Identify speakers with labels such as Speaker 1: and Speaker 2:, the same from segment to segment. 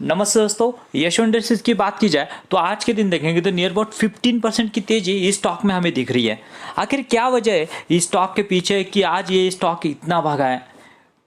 Speaker 1: नमस्ते दोस्तों, यशो इंडस्ट्रीज की बात की जाए तो आज के दिन देखेंगे तो नियर अबाउट 15% की तेजी इस स्टॉक में हमें दिख रही है। आखिर क्या वजह है इस स्टॉक के पीछे कि आज ये स्टॉक इतना भागा है?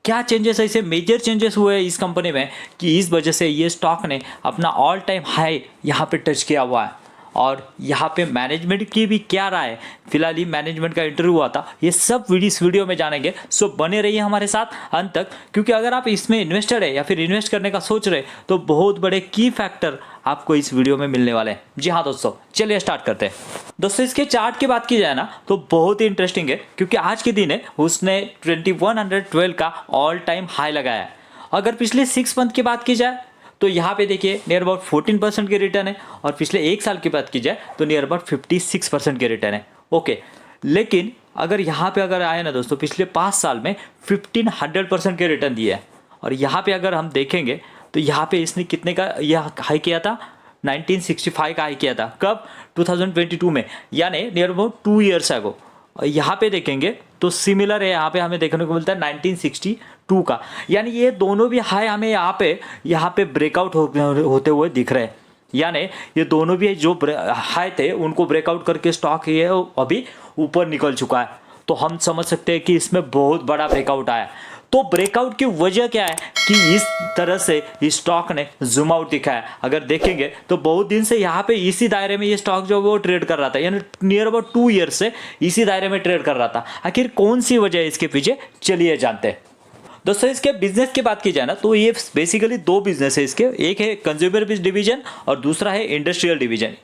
Speaker 1: क्या चेंजेस ऐसे मेजर चेंजेस हुए हैं इस कंपनी में कि इस वजह से ये स्टॉक ने अपना ऑल टाइम हाई यहाँ पे टच किया हुआ है? और यहाँ पे मैनेजमेंट की भी क्या राय है? फिलहाल ही मैनेजमेंट का इंटरव्यू हुआ था, ये सब इस वीडियो में जानेंगे। सो बने रहिए हमारे साथ अंत तक, क्योंकि अगर आप इसमें इन्वेस्टर है या फिर इन्वेस्ट करने का सोच रहे तो बहुत बड़े की फैक्टर आपको इस वीडियो में मिलने वाले हैं। जी हाँ दोस्तों, चलिए स्टार्ट करते हैं। दोस्तों इसके चार्ट की बात की जाए ना तो बहुत ही इंटरेस्टिंग है, क्योंकि आज के दिन है उसने 2112 का ऑल टाइम हाई लगाया है। अगर पिछले 6 मंथ की बात की जाए तो यहाँ पे देखिए नियर अबाउट 14% के रिटर्न है, और पिछले एक साल की बात की जाए तो नियर अबाउट 56% के रिटर्न है। ओके, लेकिन अगर यहाँ पे अगर आए ना दोस्तों, पिछले 5 साल में 1500% के रिटर्न दिए है। और यहाँ पे अगर हम देखेंगे तो यहाँ पे इसने कितने का यह हाई किया था? 1965 का हाई किया था। कब? 2022 में, यानी नियर अबाउट 2 ईयर्स अगो। और यहाँ पे देखेंगे तो सिमिलर है, यहाँ पे हमें देखने को मिलता है 1962 का। यानी ये दोनों भी हाई हमें यहाँ पे ब्रेकआउट होते हुए दिख रहे हैं। यानी ये दोनों भी जो हाई थे उनको ब्रेकआउट करके स्टॉक ये अभी ऊपर निकल चुका है। तो हम समझ सकते हैं कि इसमें बहुत बड़ा ब्रेकआउट आया। तो ब्रेकआउट की वजह क्या है कि इस तरह से इस स्टॉक ने जूम आउट दिखा है। अगर देखेंगे तो बहुत दिन से यहाँ पे इसी दायरे में ये स्टॉक जो वो ट्रेड कर रहा था, यानी नियर अबाउट 2 ईयर से इसी दायरे में ट्रेड कर रहा था। आखिर कौन सी वजह है इसके पीछे, चलिए जानते हैं। दोस्तों इसके बिजनेस की बात की जाए ना तो ये बेसिकली 2 बिजनेस है इसके। एक है कंज्यूमर डिवीजन और दूसरा है इंडस्ट्रियल डिवीजन।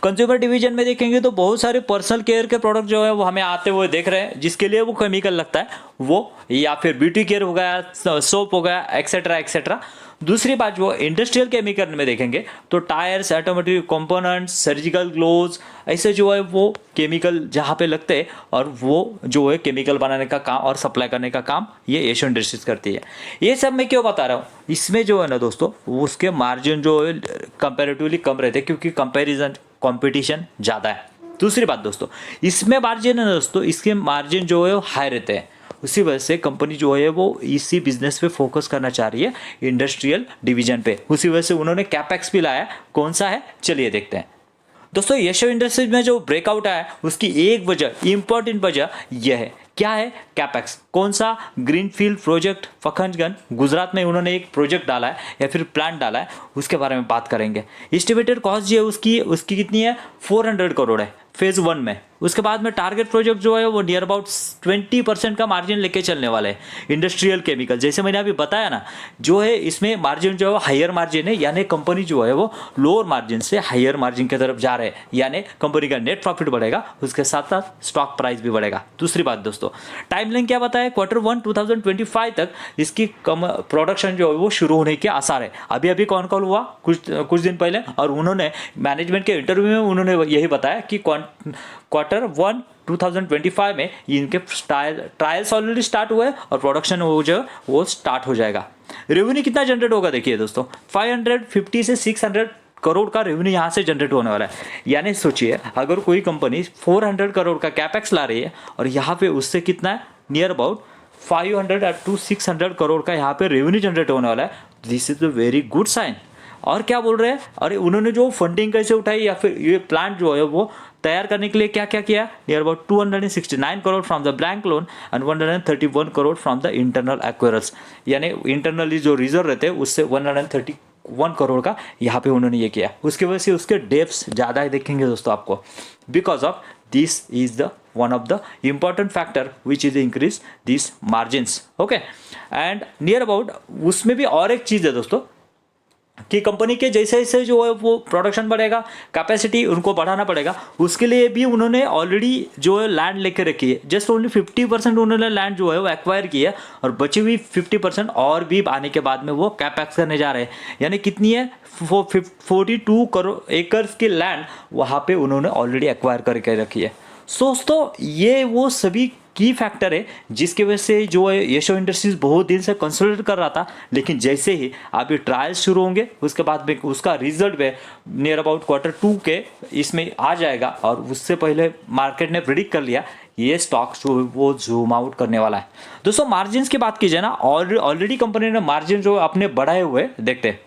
Speaker 1: कंज्यूमर डिवीजन में देखेंगे तो बहुत सारे पर्सनल केयर के प्रोडक्ट जो है वो हमें आते हुए देख रहे हैं, जिसके लिए वो केमिकल लगता है वो, या फिर ब्यूटी केयर हो गया, सोप हो गया, एक्सेट्रा एक्सेट्रा। दूसरी बात वो इंडस्ट्रियल केमिकल में देखेंगे तो tyres, automotive components, surgical gloves, ऐसे जो है वो केमिकल जहाँ पे लगते हैं, और वो जो है केमिकल बनाने का काम और सप्लाई करने का काम ये यशो इंडस्ट्रीज करती है। ये सब मैं क्यों बता रहा हूँ, इसमें जो है ना दोस्तों उसके मार्जिन जो है कंपेरेटिवली कम रहते हैं, क्योंकि कंपेरिजन कंपटीशन ज़्यादा है। दूसरी बात दोस्तों, इसमें मार्जिन है ना दोस्तों, इसके मार्जिन जो है वो हाई रहते हैं। उसी वजह से कंपनी जो है वो इसी बिजनेस पे फोकस करना चाह रही है, इंडस्ट्रियल डिवीजन पे। उसी वजह से उन्होंने कैपेक्स भी लाया। कौन सा है, चलिए देखते हैं। दोस्तों यशो इंडस्ट्रीज में जो ब्रेकआउट आया उसकी एक वजह, इंपॉर्टेंट वजह यह है। क्या है? कैपेक्स। कौन सा? ग्रीनफील्ड प्रोजेक्ट फखनगंज गुजरात में उन्होंने एक प्रोजेक्ट डाला है या फिर प्लांट डाला है, उसके बारे में बात करेंगे। एस्टिमेटेड कॉस्ट जो है उसकी कितनी है? 400 करोड़ है फेज 1 में। उसके बाद में टारगेट प्रोजेक्ट जो है वो नियर अबाउट 20% का मार्जिन लेके चलने वाले हैं। इंडस्ट्रियल केमिकल जैसे मैंने अभी बताया ना, जो है इसमें मार्जिन जो है हायर मार्जिन है, यानी कंपनी जो है वो लोअर मार्जिन से हायर मार्जिन की तरफ जा रहे हैं, यानी कंपनी का नेट प्रॉफिट बढ़ेगा, उसके साथ साथ स्टॉक प्राइस भी बढ़ेगा। दूसरी बात दोस्तों, टाइमलाइन क्या बताया? Q1 2025 तक इसकी प्रोडक्शन जो है वो शुरू होने के आसार है। अभी अभी कौन कॉल हुआ कुछ दिन पहले, और उन्होंने मैनेजमेंट के इंटरव्यू में उन्होंने यही बताया कि Q1 2025 में इनके ट्रायल्स ऑलरेडी स्टार्ट हुए और प्रोडक्शन वो स्टार्ट हो जाएगा। रेवेन्यू कितना जनरेट होगा देखिए दोस्तों, 550 से 600 करोड़ का रेवेन्यू यहाँ से जनरेट होने वाला है। यानी सोचिए, अगर कोई कंपनी 400 करोड़ का कैपेक्स ला रही है और यहाँ पे उससे कितना है, नियर अबाउट 500 to 600 करोड़ का यहाँ पे रेवेन्यू जनरेट होने वाला है। This is a very good sign. और क्या बोल रहे हैं, अरे उन्होंने जो फंडिंग कैसे उठाई, या फिर ये प्लांट जो है वो तैयार करने के लिए क्या क्या किया? Near about 269 crore from the bank loan and 131 crore from the internal acquires. यानी इंटरनली जो रिजर्व रहते हैं उससे 131 करोड़ का यहाँ पे उन्होंने ये किया। उसकी वजह से उसके डेप्स ज़्यादा ही देखेंगे दोस्तों आपको, because of this is the one of the important factor which is increase these margins. okay, and near about उसमें भी और एक चीज़ है दोस्तों कि कंपनी के जैसे जैसे जो है वो प्रोडक्शन बढ़ेगा, कैपेसिटी उनको बढ़ाना पड़ेगा। उसके लिए भी उन्होंने ऑलरेडी जो है लैंड लेके रखी है। जस्ट ओनली 50% उन्होंने लैंड जो है वो एक्वायर किया, और बची हुई 50% और भी आने के बाद में वो कैपेक्स करने जा रहे हैं। यानी कितनी है? 42 करोड़ एकर्स की लैंड वहाँ पे उन्होंने ऑलरेडी एक्वायर करके रखी है। दोस्तों ये वो सभी की फैक्टर है जिसकी वजह से जो है यशो इंडस्ट्रीज बहुत दिन से कंसोलिडेट कर रहा था, लेकिन जैसे ही अभी ट्रायल्स शुरू होंगे उसके बाद में उसका रिजल्ट में नियर अबाउट Q2 के इसमें आ जाएगा, और उससे पहले मार्केट ने प्रिडिक्ट कर लिया ये स्टॉक जो वो जूम आउट करने वाला है। दोस्तों मार्जिन की बात कीजिए ना, ऑलरेडी कंपनी ने मार्जिन जो अपने बढ़ाए हुए देखते हैं।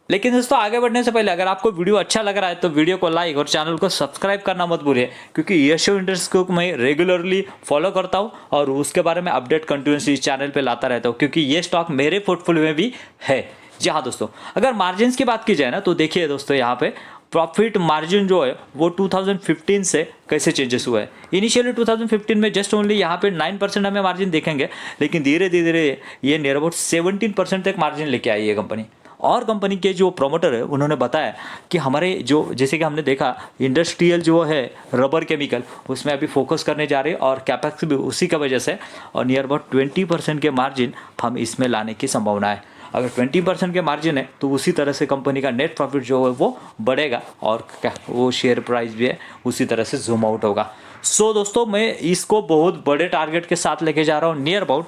Speaker 1: लेकिन दोस्तों आगे बढ़ने से पहले अगर आपको वीडियो अच्छा लग रहा है तो वीडियो को लाइक और चैनल को सब्सक्राइब करना मत भूलिए, क्योंकि यशो इंडस्ट्रीज को मैं रेगुलरली फॉलो करता हूँ और उसके बारे में अपडेट कंटिन्यूसली इस चैनल पे लाता रहता हूँ, क्योंकि ये स्टॉक मेरे पोर्टफोलियो में भी है। जी हाँ दोस्तों, अगर मार्जिन की बात की जाए ना तो देखिए दोस्तों यहाँ पे प्रॉफिट मार्जिन जो है वो 2015 से कैसे चेंजेस हुआ है। इनिशियली 2015 में जस्ट ओनली यहाँ पे 9% हमें मार्जिन देखेंगे, लेकिन धीरे धीरे ये नियर अबाउट 17% तक मार्जिन लेके आई है कंपनी। और कंपनी के जो प्रोमोटर है उन्होंने बताया कि हमारे जो जैसे कि हमने देखा इंडस्ट्रियल जो है रबर केमिकल उसमें अभी फोकस करने जा रहे हैं और कैपेक्स भी उसी की वजह से, और नियर अबाउट 20% के मार्जिन हम इसमें लाने की संभावना है। अगर 20% के मार्जिन है तो उसी तरह से कंपनी का नेट प्रॉफिट जो है वो बढ़ेगा और वो शेयर प्राइस भी है उसी तरह से जूम आउट होगा। सो दोस्तों मैं इसको बहुत बड़े टारगेट के साथ लेके जा रहा हूँ, नियर अबाउट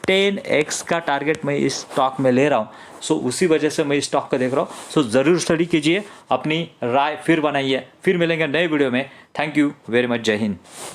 Speaker 1: 10x का टारगेट मैं इस स्टॉक में ले रहा हूँ। सो उसी वजह से मैं इस स्टॉक को देख रहा हूँ। सो ज़रूर स्टडी कीजिए, अपनी राय फिर बनाइए, फिर मिलेंगे नए वीडियो में। थैंक यू वेरी मच, जय हिंद।